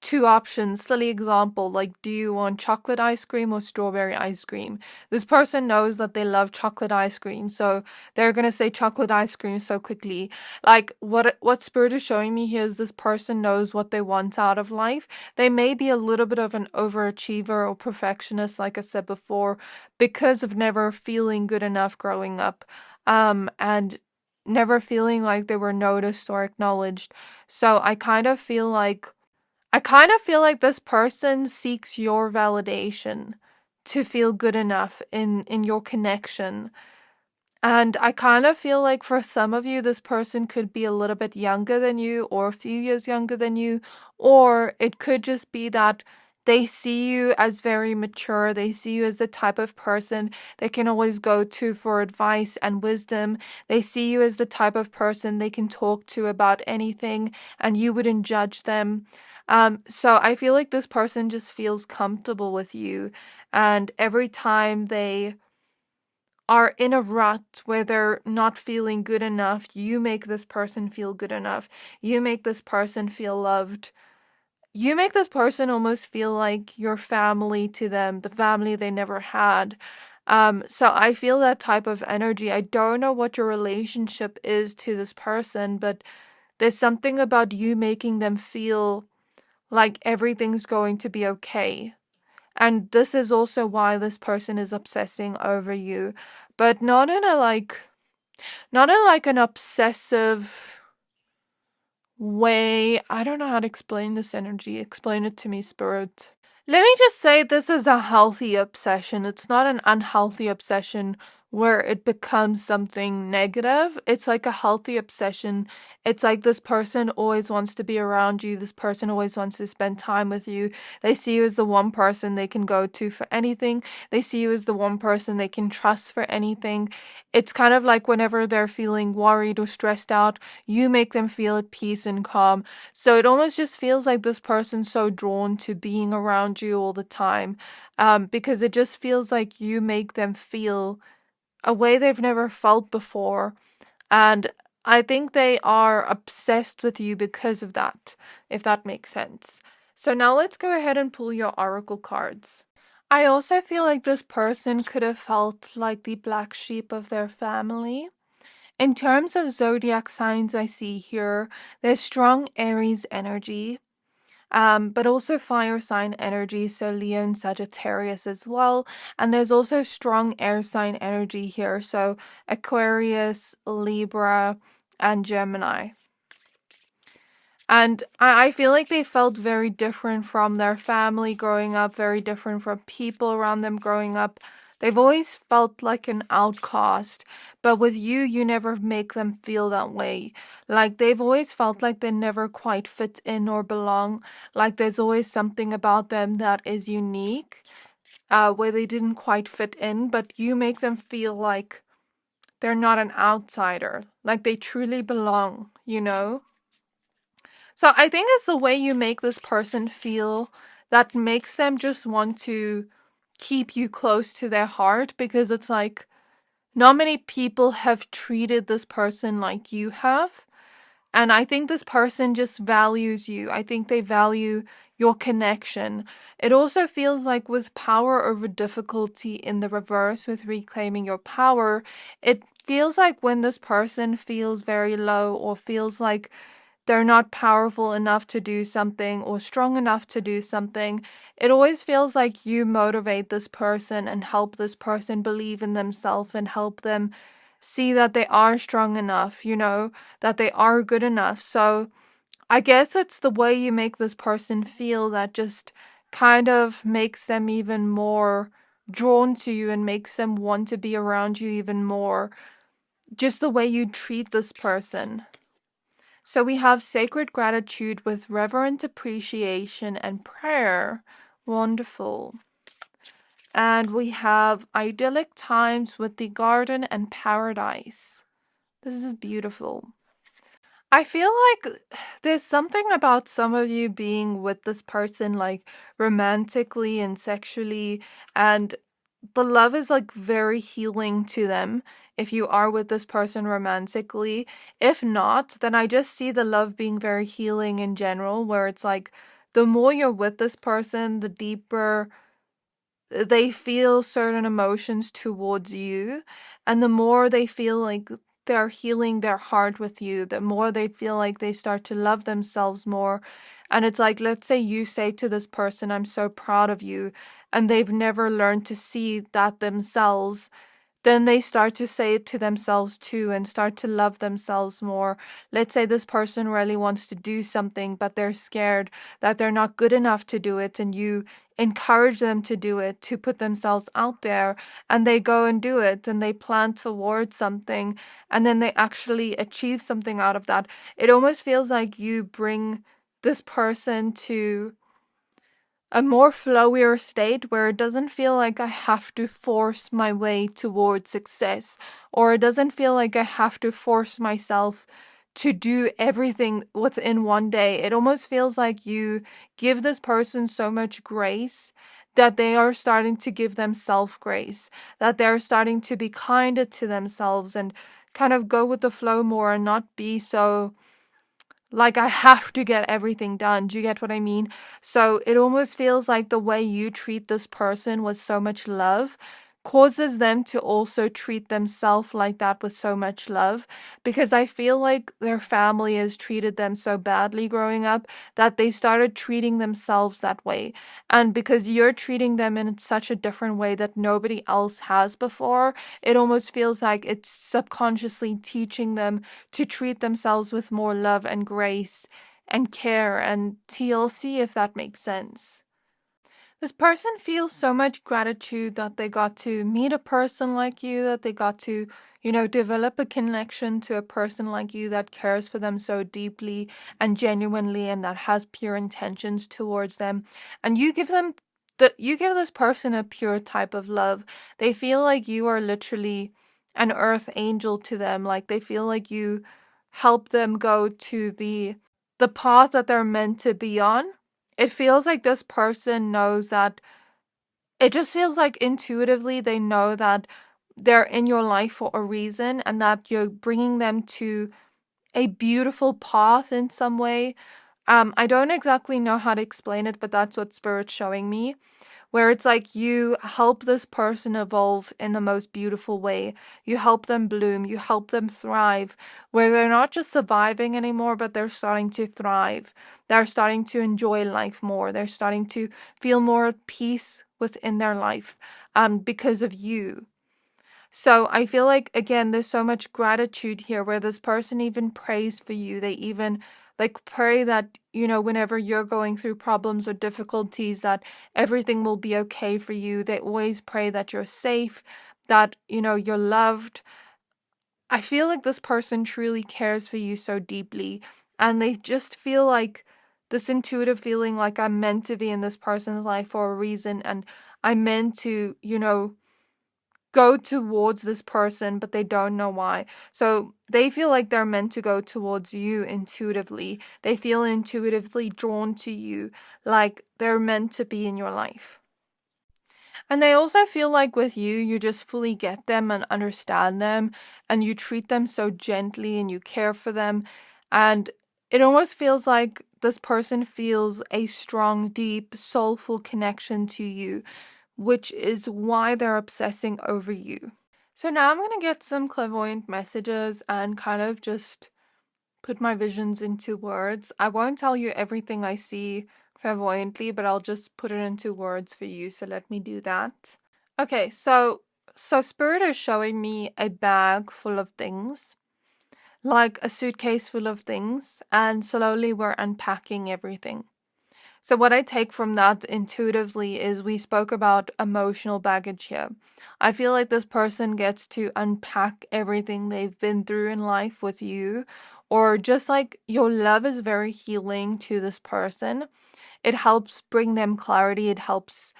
two options. Silly example, like, do you want chocolate ice cream or strawberry ice cream? This person knows that they love chocolate ice cream, so they're gonna say chocolate ice cream so quickly. Like, what Spirit is showing me here is this person knows what they want out of life. They may be a little bit of an overachiever or perfectionist, like I said before, because of never feeling good enough growing up, and never feeling like they were noticed or acknowledged. So I kind of feel like this person seeks your validation to feel good enough in your connection. And I kind of feel like for some of you, this person could be a little bit younger than you or a few years younger than you, or it could just be that they see you as very mature. They see you as the type of person they can always go to for advice and wisdom. They see you as the type of person they can talk to about anything and you wouldn't judge them. So I feel like this person just feels comfortable with you, and every time they are in a rut where they're not feeling good enough, you make this person feel good enough. You make this person feel loved. You make this person almost feel like your family to them, the family they never had. So I feel that type of energy. I don't know what your relationship is to this person, but there's something about you making them feel like everything's going to be okay. And this is also why this person is obsessing over you, but not in like an obsessive way. I don't know how to explain this energy. Explain it to me, Spirit. Let me just say this is a healthy obsession. It's not an unhealthy obsession where it becomes something negative. It's like a healthy obsession. It's like this person always wants to be around you. This person always wants to spend time with you. They see you as the one person they can go to for anything. They see you as the one person they can trust for anything. It's kind of like whenever they're feeling worried or stressed out, you make them feel at peace and calm. So it almost just feels like this person's so drawn to being around you all the time, because it just feels like you make them feel a way they've never felt before. And I think they are obsessed with you because of that, if that makes sense. So now let's go ahead and pull your oracle cards. I also feel like this person could have felt like the black sheep of their family. In terms of zodiac signs I see here, there's strong Aries energy, but also fire sign energy, so Leo and Sagittarius as well. And there's also strong air sign energy here, so Aquarius, Libra, and Gemini. And I feel like they felt very different from their family growing up, very different from people around them growing up. They've always felt like an outcast, but with you, you never make them feel that way. Like they've always felt like they never quite fit in or belong. Like there's always something about them that is unique, where they didn't quite fit in, but you make them feel like they're not an outsider, like they truly belong, you know? So I think it's the way you make this person feel that makes them just want to keep you close to their heart, because it's like not many people have treated this person like you have. And I think this person just values you. I think they value your connection. It also feels like with power over difficulty in the reverse, with reclaiming your power, it feels like when this person feels very low or feels like they're not powerful enough to do something or strong enough to do something, it always feels like you motivate this person and help this person believe in themselves and help them see that they are strong enough, that they are good enough. So I guess it's the way you make this person feel that just kind of makes them even more drawn to you and makes them want to be around you even more. Just the way you treat this person. So we have sacred gratitude with reverent appreciation and prayer. Wonderful. And we have idyllic times with the garden and paradise. This is beautiful. I feel like there's something about some of you being with this person, like romantically and sexually, and the love is like very healing to them if you are with this person romantically. If not, then I just see the love being very healing in general, where it's like the more you're with this person, the deeper they feel certain emotions towards you, and the more they feel like they're healing their heart with you, the more they feel like they start to love themselves more. And it's like, let's say you say to this person, I'm so proud of you, and they've never learned to see that themselves, then they start to say it to themselves too and start to love themselves more. Let's say this person really wants to do something, but they're scared that they're not good enough to do it, and you encourage them to do it, to put themselves out there, and they go and do it, and they plan towards something, and then they actually achieve something out of that. It almost feels like you bring this person to a more flowier state where it doesn't feel like I have to force my way towards success, or it doesn't feel like I have to force myself to do everything within one day. It almost feels like you give this person so much grace that they are starting to give themselves grace, that they're starting to be kinder to themselves and kind of go with the flow more and not be so like I have to get everything done. Do you get what I mean? So it almost feels like the way you treat this person with so much love causes them to also treat themselves like that with so much love, because I feel like their family has treated them so badly growing up that they started treating themselves that way. And because you're treating them in such a different way that nobody else has before, it almost feels like it's subconsciously teaching them to treat themselves with more love and grace and care and TLC, if that makes sense. This person feels so much gratitude that they got to meet a person like you, that they got to, develop a connection to a person like you that cares for them so deeply and genuinely and that has pure intentions towards them. And you give this person a pure type of love. They feel like you are literally an earth angel to them. Like they feel like you help them go to the path that they're meant to be on. It feels like this person knows that, it just feels like intuitively they know that they're in your life for a reason and that you're bringing them to a beautiful path in some way. I don't exactly know how to explain it, but that's what Spirit's showing me, where it's like you help this person evolve in the most beautiful way. You help them bloom, you help them thrive, where they're not just surviving anymore, but they're starting to thrive. They're starting to enjoy life more. They're starting to feel more at peace within their life because of you. So I feel like, again, there's so much gratitude here where this person even prays for you. They even like pray that, whenever you're going through problems or difficulties, that everything will be okay for you. They always pray that you're safe, that, you're loved. I feel like this person truly cares for you so deeply, and they just feel like this intuitive feeling like I'm meant to be in this person's life for a reason, and I'm meant to, go towards this person, but they don't know why. So they feel like they're meant to go towards you intuitively. They feel intuitively drawn to you, like they're meant to be in your life. And they also feel like with you, you just fully get them and understand them, and you treat them so gently and you care for them. And it almost feels like this person feels a strong, deep, soulful connection to you, which is why they're obsessing over you. So now I'm going to get some clairvoyant messages and kind of just put my visions into words. I won't tell you everything I see clairvoyantly, but I'll just put it into words for you. So let me do that. Okay, so Spirit is showing me a bag full of things, like a suitcase full of things, and slowly we're unpacking everything. So what I take from that intuitively is we spoke about emotional baggage here. I feel like this person gets to unpack everything they've been through in life with you, or just like your love is very healing to this person. It helps bring them clarity. It helps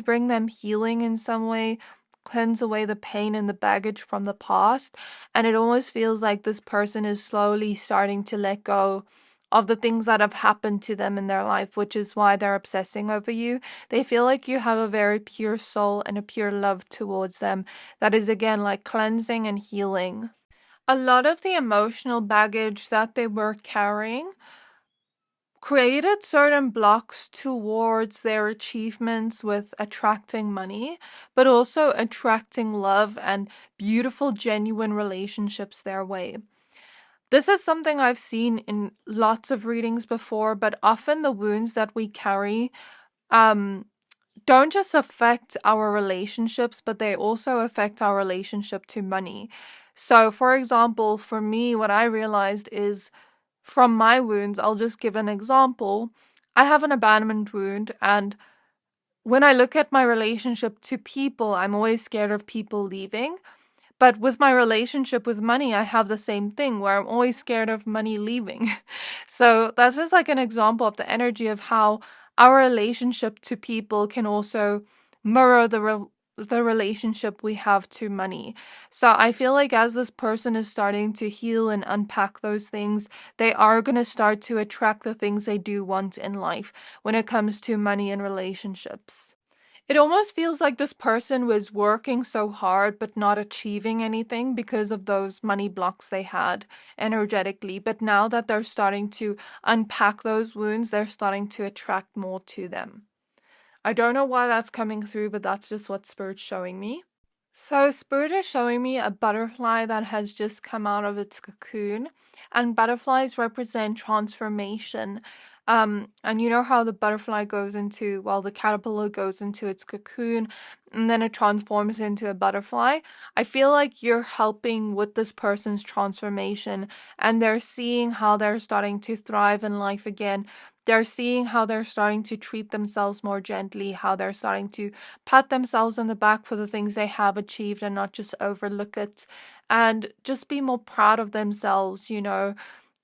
bring them healing in some way, cleanse away the pain and the baggage from the past, and it almost feels like this person is slowly starting to let go of the things that have happened to them in their life, which is why they're obsessing over you. They feel like you have a very pure soul and a pure love towards them that is, again, like cleansing and healing. A lot of the emotional baggage that they were carrying created certain blocks towards their achievements with attracting money, but also attracting love and beautiful, genuine relationships their way. This is something I've seen in lots of readings before, but often the wounds that we carry don't just affect our relationships, but they also affect our relationship to money. So, for example, for me, what I realized is from my wounds, I'll just give an example. I have an abandonment wound, and when I look at my relationship to people, I'm always scared of people leaving. But with my relationship with money, I have the same thing where I'm always scared of money leaving. So that's just like an example of the energy of how our relationship to people can also mirror the relationship we have to money. So I feel like as this person is starting to heal and unpack those things, they are going to start to attract the things they do want in life when it comes to money and relationships. It almost feels like this person was working so hard but not achieving anything because of those money blocks they had energetically. But now that they're starting to unpack those wounds, they're starting to attract more to them. I don't know why that's coming through, but that's just what Spirit's showing me. So Spirit is showing me a butterfly that has just come out of its cocoon, and butterflies represent transformation. And you know how the butterfly goes into, well, the caterpillar goes into its cocoon and then it transforms into a butterfly. I feel like you're helping with this person's transformation, and they're seeing how they're starting to thrive in life again. They're seeing how they're starting to treat themselves more gently, how they're starting to pat themselves on the back for the things they have achieved and not just overlook it, and just be more proud of themselves, you know.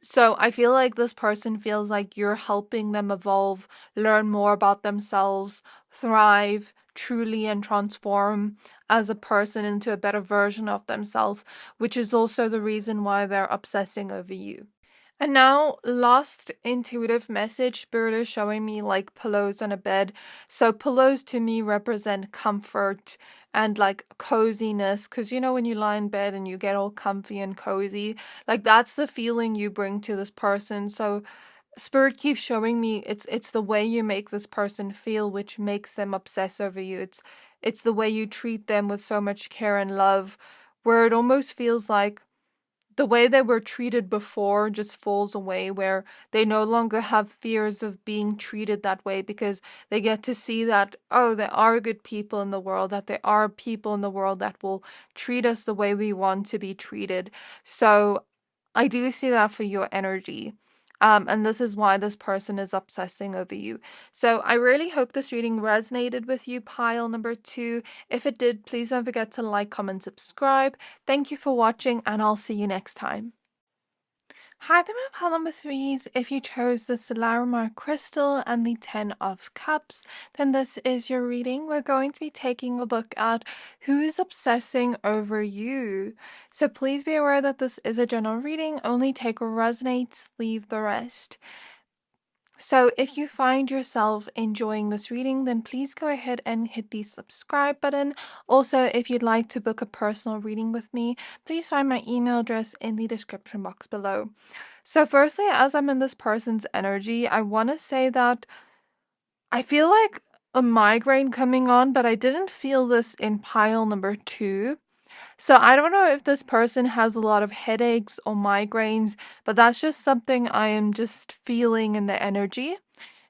So I feel like this person feels like you're helping them evolve, learn more about themselves, thrive truly, and transform as a person into a better version of themselves, which is also the reason why they're obsessing over you. And now, last intuitive message, Spirit is showing me like pillows on a bed. So pillows to me represent comfort and like coziness. Because you know when you lie in bed and you get all comfy and cozy, like that's the feeling you bring to this person. So Spirit keeps showing me it's the way you make this person feel which makes them obsess over you. It's the way you treat them with so much care and love, where it almost feels like the way they were treated before just falls away, where they no longer have fears of being treated that way because they get to see that, oh, there are good people in the world, that there are people in the world that will treat us the way we want to be treated. So I do see that for your energy. And this is why this person is obsessing over you. So I really hope this reading resonated with you, pile number 2. If it did, please don't forget to like, comment, subscribe. Thank you for watching, and I'll see you next time. Hi there, my pile number 3s. If you chose the Larimar crystal and the 10 of cups, then this is your reading. We're going to be taking a look at who is obsessing over you. So please be aware that this is a general reading. Only take what resonates, leave the rest. So if you find yourself enjoying this reading, then please go ahead and hit the subscribe button. Also, if you'd like to book a personal reading with me, please find my email address in the description box below. So firstly, as I'm in this person's energy, I want to say that I feel like a migraine coming on, but I didn't feel this in pile number 2. So I don't know if this person has a lot of headaches or migraines, but that's just something I am just feeling in the energy.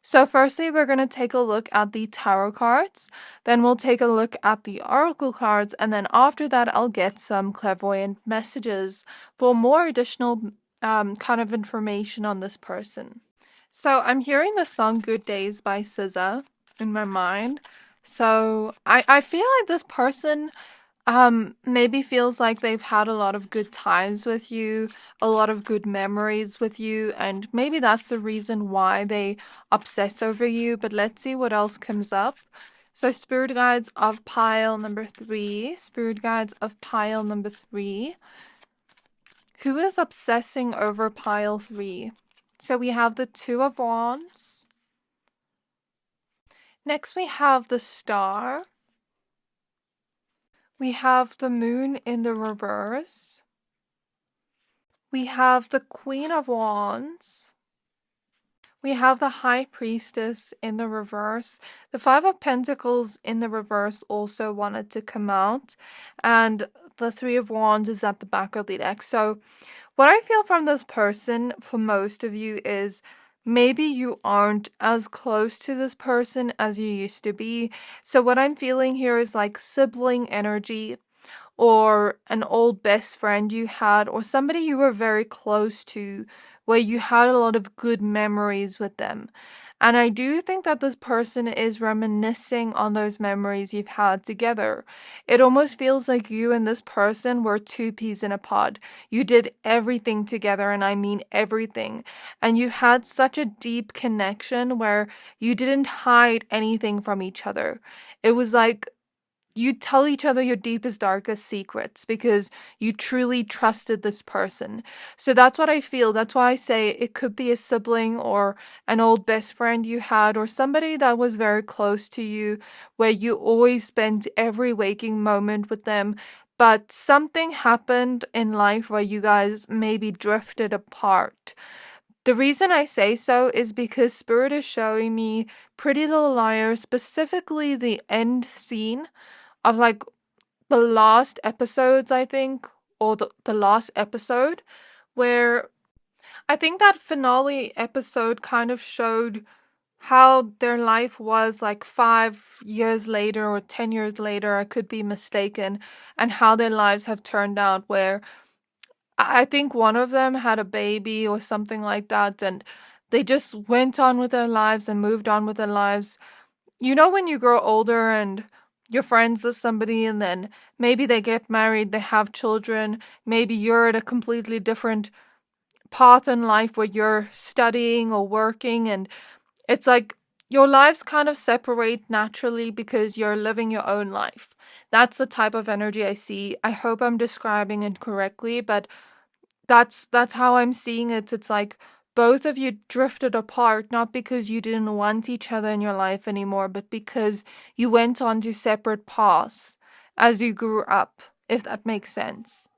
So firstly, we're going to take a look at the tarot cards, then we'll take a look at the oracle cards, and then after that I'll get some clairvoyant messages for more additional kind of information on this person. So I'm hearing the song Good Days by SZA in my mind. So I feel like this person maybe feels like they've had a lot of good times with you, a lot of good memories with you, and maybe that's the reason why they obsess over you. But let's see what else comes up. So spirit guides of pile number 3, spirit guides of pile number 3. Who is obsessing over pile 3? So we have the 2 of Wands. Next we have the Star. We have the Moon in the reverse. We have the Queen of Wands. We have the High Priestess in the reverse. The Five of Pentacles in the reverse also wanted to come out. And the Three of Wands is at the back of the deck. So what I feel from this person for most of you is maybe you aren't as close to this person as you used to be. So what I'm feeling here is like sibling energy, or an old best friend you had, or somebody you were very close to, where you had a lot of good memories with them. And I do think that this person is reminiscing on those memories you've had together. It almost feels like you and this person were two peas in a pod. You did everything together, and I mean everything. And you had such a deep connection where you didn't hide anything from each other. It was like you tell each other your deepest, darkest secrets because you truly trusted this person. So that's what I feel. That's why I say it could be a sibling or an old best friend you had, or somebody that was very close to you, where you always spent every waking moment with them. But something happened in life where you guys maybe drifted apart. The reason I say so is because Spirit is showing me Pretty Little Liars, specifically the end scene of like the last episodes, I think, or the last episode, where I think that finale episode kind of showed how their life was like 5 years later or 10 years later, I could be mistaken, and how their lives have turned out, where I think one of them had a baby or something like that, and they just went on with their lives and moved on with their lives. You know, when you grow older and you're friends with somebody, and then maybe they get married, they have children, maybe you're at a completely different path in life where you're studying or working, and it's like your lives kind of separate naturally because you're living your own life. That's the type of energy I see. I hope I'm describing it correctly, but that's how I'm seeing it. It's like both of you drifted apart, not because you didn't want each other in your life anymore, but because you went on to separate paths as you grew up, if that makes sense.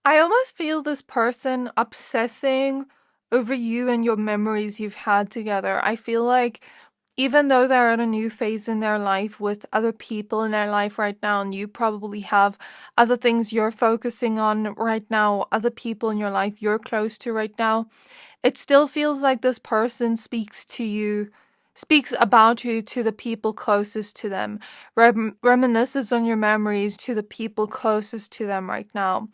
I almost feel this person obsessing over you and your memories you've had together. I feel like even though they're at a new phase in their life with other people in their life right now, and you probably have other things you're focusing on right now, other people in your life you're close to right now, it still feels like this person speaks to you, speaks about you to the people closest to them, reminisces on your memories to the people closest to them right now.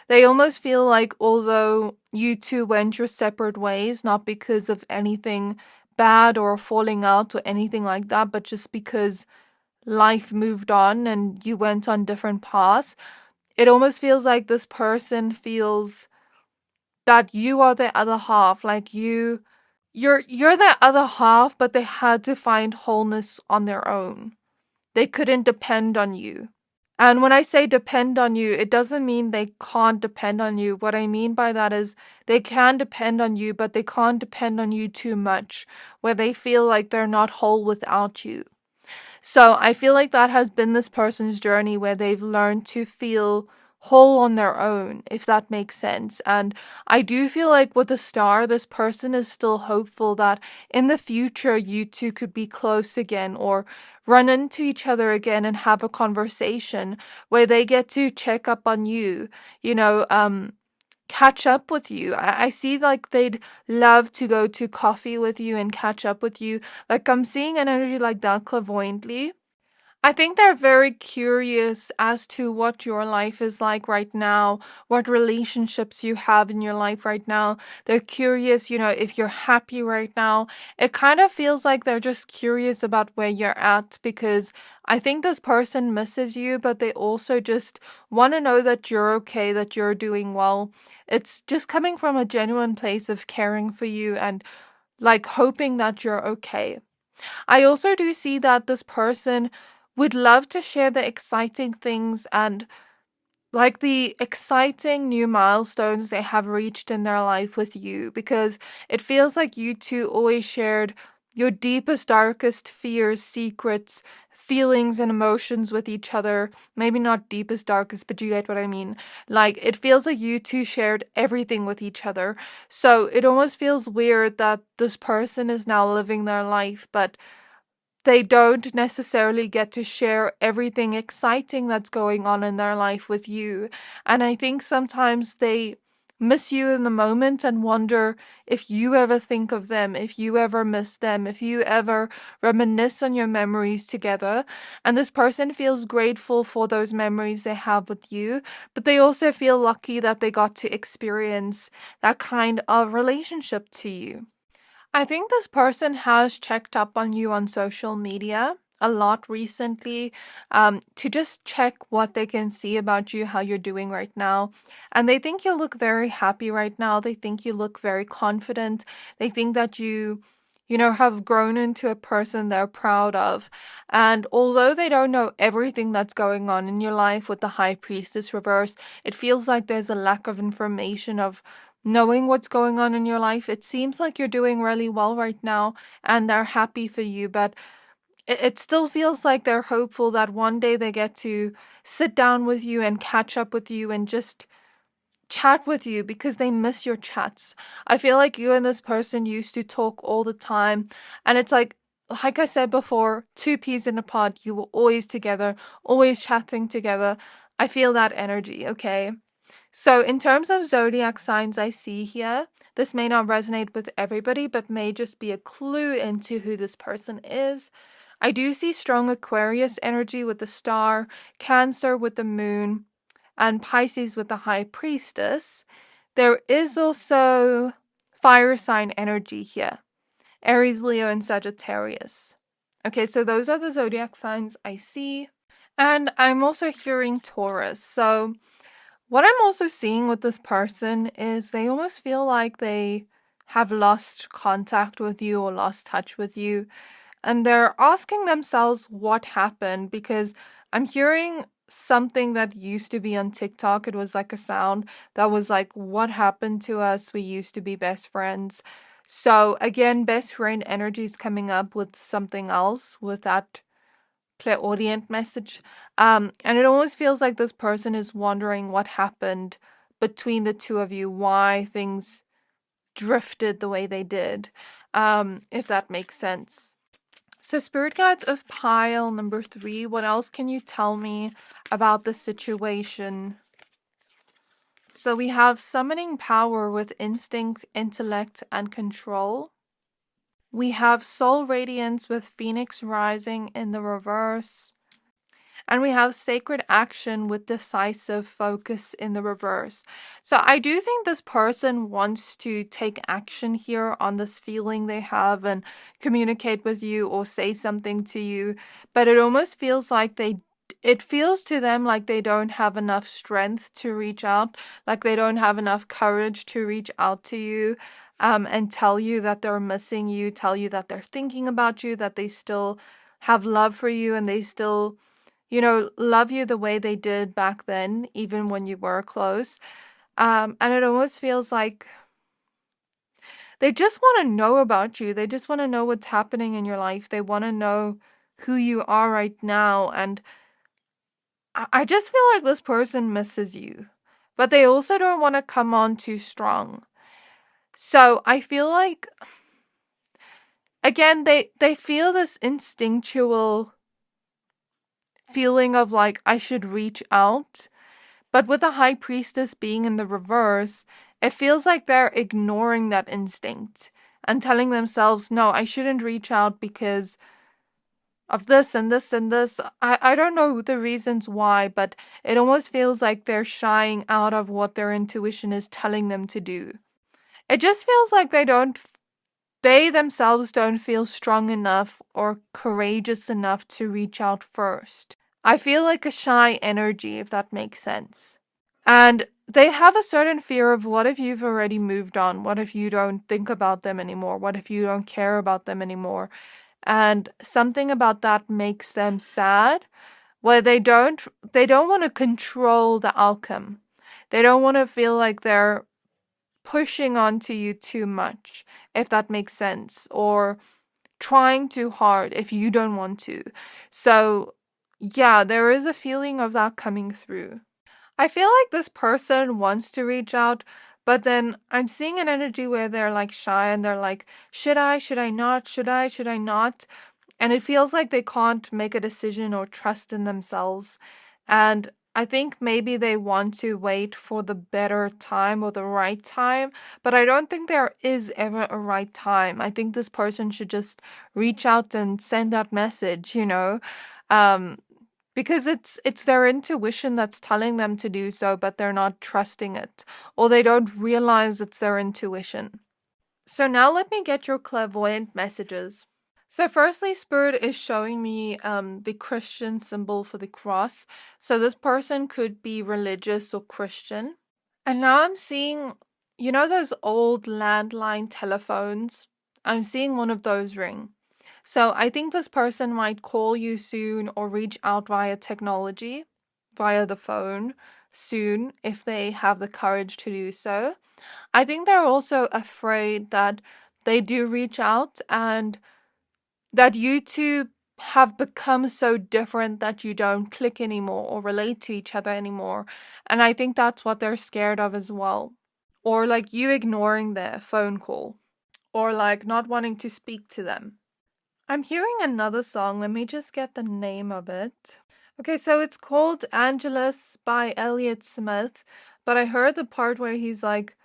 They almost feel like although you two went your separate ways, not because of anything bad or falling out or anything like that, but just because life moved on and you went on different paths, it almost feels like this person feels that you are the other half, like you're the other half, but they had to find wholeness on their own. They couldn't depend on you. And when I say depend on you, it doesn't mean they can't depend on you. What I mean by that is they can depend on you, but they can't depend on you too much, where they feel like they're not whole without you. So I feel like that has been this person's journey where they've learned to feel whole on their own, if that makes sense. And I do feel like with the star, this person is still hopeful that in the future you two could be close again, or run into each other again and have a conversation where they get to check up on you, you know, catch up with you. I see like they'd love to go to coffee with you and catch up with you. Like I'm seeing an energy like that clairvoyantly. I think they're very curious as to what your life is like right now, what relationships you have in your life right now. They're curious, if you're happy right now. It kind of feels like they're just curious about where you're at, because I think this person misses you, but they also just want to know that you're okay, that you're doing well. It's just coming from a genuine place of caring for you and like hoping that you're okay. I also do see that this person would love to share the exciting things and like the exciting new milestones they have reached in their life with you, because it feels like you two always shared your deepest, darkest fears, secrets, feelings, and emotions with each other. Maybe not deepest, darkest, but you get what I mean. Like, it feels like you two shared everything with each other. So it almost feels weird that this person is now living their life, but they don't necessarily get to share everything exciting that's going on in their life with you. And I think sometimes they miss you in the moment and wonder if you ever think of them, if you ever miss them, if you ever reminisce on your memories together. And this person feels grateful for those memories they have with you, but they also feel lucky that they got to experience that kind of relationship to you. I think this person has checked up on you on social media a lot recently, to just check what they can see about you, how you're doing right now. And they think you look very happy right now. They think you look very confident. They think that you have grown into a person they're proud of. And although they don't know everything that's going on in your life with the High Priestess reverse, it feels like there's a lack of information of knowing what's going on in your life. It seems like you're doing really well right now and they're happy for you, but it still feels like they're hopeful that one day they get to sit down with you and catch up with you and just chat with you because they miss your chats. I feel like you and this person used to talk all the time, and it's like I said before, two peas in a pod, you were always together, always chatting together. I feel that energy, okay? So, in terms of zodiac signs I see here, this may not resonate with everybody, but may just be a clue into who this person is. I do see strong Aquarius energy with the star, Cancer with the moon, and Pisces with the High Priestess. There is also fire sign energy here, Aries, Leo, and Sagittarius. Okay, so those are the zodiac signs I see. And I'm also hearing Taurus. So what I'm also seeing with this person is they almost feel like they have lost contact with you or lost touch with you. And they're asking themselves what happened, because I'm hearing something that used to be on TikTok. It was like a sound that was like, what happened to us? We used to be best friends. So again, best friend energy is coming up with something else with that clairaudient message. And it almost feels like this person is wondering what happened between the two of you, why things drifted the way they did, if that makes sense. So, Spirit Guides of pile number 3, what else can you tell me about the situation? So, we have summoning power with instinct, intellect, and control. We have soul radiance with Phoenix rising in the reverse. And we have sacred action with decisive focus in the reverse. So I do think this person wants to take action here on this feeling they have and communicate with you or say something to you. But it almost feels like it feels to them like they don't have enough strength to reach out, like they don't have enough courage to reach out to you, and tell you that they're missing you, tell you that they're thinking about you, that they still have love for you, and they still love you the way they did back then, even when you were close. And it almost feels like they just want to know about you. They just want to know what's happening in your life. They want to know who you are right now. And I just feel like this person misses you, but they also don't want to come on too strong. So I feel like, again, they feel this instinctual feeling of like, I should reach out. But with the High Priestess being in the reverse, it feels like they're ignoring that instinct and telling themselves, no, I shouldn't reach out because of this and this and this. I don't know the reasons why, but it almost feels like they're shying out of what their intuition is telling them to do. It just feels like they themselves don't feel strong enough or courageous enough to reach out first. I feel like a shy energy, if that makes sense. And they have a certain fear of, what if you've already moved on? What if you don't think about them anymore? What if you don't care about them anymore? And something about that makes them sad, where they don't want to control the outcome. They don't want to feel like they're pushing onto you too much, if that makes sense. Or trying too hard if you don't want to. So, yeah, there is a feeling of that coming through. I feel like this person wants to reach out, but then I'm seeing an energy where they're like shy and they're like, should I, should I not, should I not? And it feels like they can't make a decision or trust in themselves. And I think maybe they want to wait for the better time or the right time, but I don't think there is ever a right time. I think this person should just reach out and send that message, Um, because it's their intuition that's telling them to do so, but they're not trusting it, or they don't realize it's their intuition. So now let me get your clairvoyant messages. So firstly, Spirit is showing me the Christian symbol for the cross. So this person could be religious or Christian. And now I'm seeing, those old landline telephones? I'm seeing one of those ring. So I think this person might call you soon or reach out via technology, via the phone soon, if they have the courage to do so. I think they're also afraid that they do reach out and that you two have become so different that you don't click anymore or relate to each other anymore. And I think that's what they're scared of as well. Or like you ignoring their phone call, or like not wanting to speak to them. I'm hearing another song. Let me just get the name of it. Okay, so it's called Angelus by Elliott Smith, but I heard the part where he's like,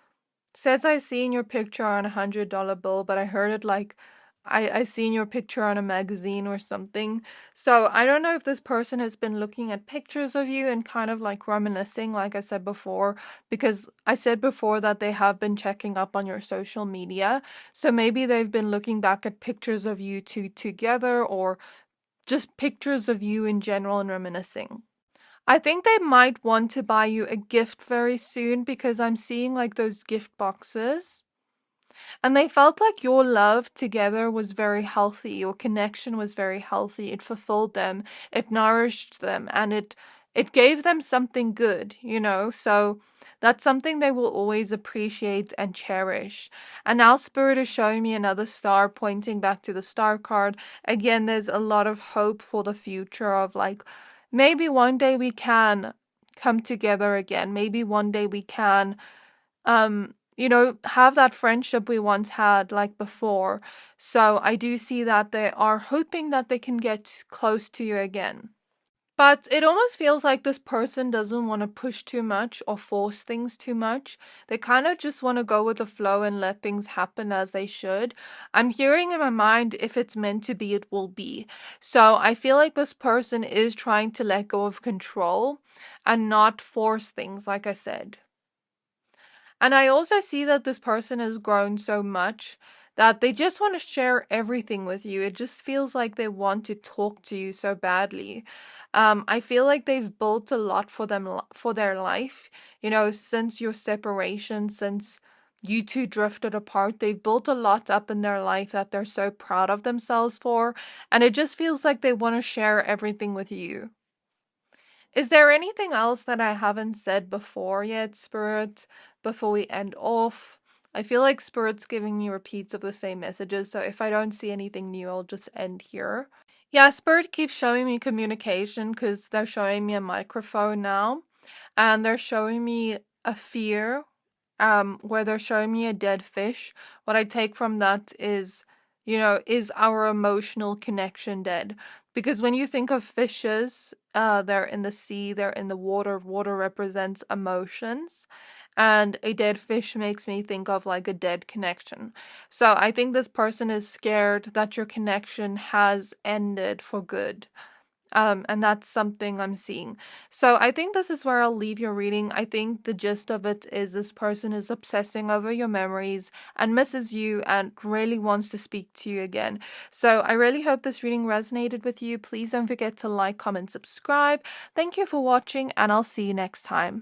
says I seen your picture on $100 bill, but I heard it like I seen your picture on a magazine or something. So I don't know if this person has been looking at pictures of you and kind of like reminiscing, like I said before, because I said before that they have been checking up on your social media. So maybe they've been looking back at pictures of you two together, or just pictures of you in general and reminiscing. I think they might want to buy you a gift very soon because I'm seeing like those gift boxes. And they felt like your love together was very healthy. Your connection was very healthy. It fulfilled them, it nourished them, and it gave them something good. So that's something they will always appreciate and cherish. And now Spirit is showing me another star pointing back to the star card. Again, there's a lot of hope for the future of like, maybe one day we can come together again. Maybe one day we can have that friendship we once had like before. So I do see that they are hoping that they can get close to you again. But it almost feels like this person doesn't want to push too much or force things too much. They kind of just want to go with the flow and let things happen as they should. I'm hearing in my mind, if it's meant to be, it will be. So I feel like this person is trying to let go of control and not force things, like I said. And I also see that this person has grown so much that they just want to share everything with you. It just feels like they want to talk to you so badly. I feel like they've built a lot for for their life, since your separation, since you two drifted apart. They've built a lot up in their life that they're so proud of themselves for, and it just feels like they want to share everything with you. Is there anything else that I haven't said before yet, Spirit, before we end off? I feel like Spirit's giving me repeats of the same messages, so if I don't see anything new, I'll just end here. Yeah, Spirit keeps showing me communication because they're showing me a microphone now, and they're showing me a fear, where they're showing me a dead fish. What I take from that is, is our emotional connection dead? Because when you think of fishes, they're in the sea, they're in the water. Water represents emotions. And a dead fish makes me think of like a dead connection. So I think this person is scared that your connection has ended for good. And that's something I'm seeing. So I think this is where I'll leave your reading. I think the gist of it is this person is obsessing over your memories and misses you and really wants to speak to you again. So I really hope this reading resonated with you. Please don't forget to like, comment, subscribe. Thank you for watching, and I'll see you next time.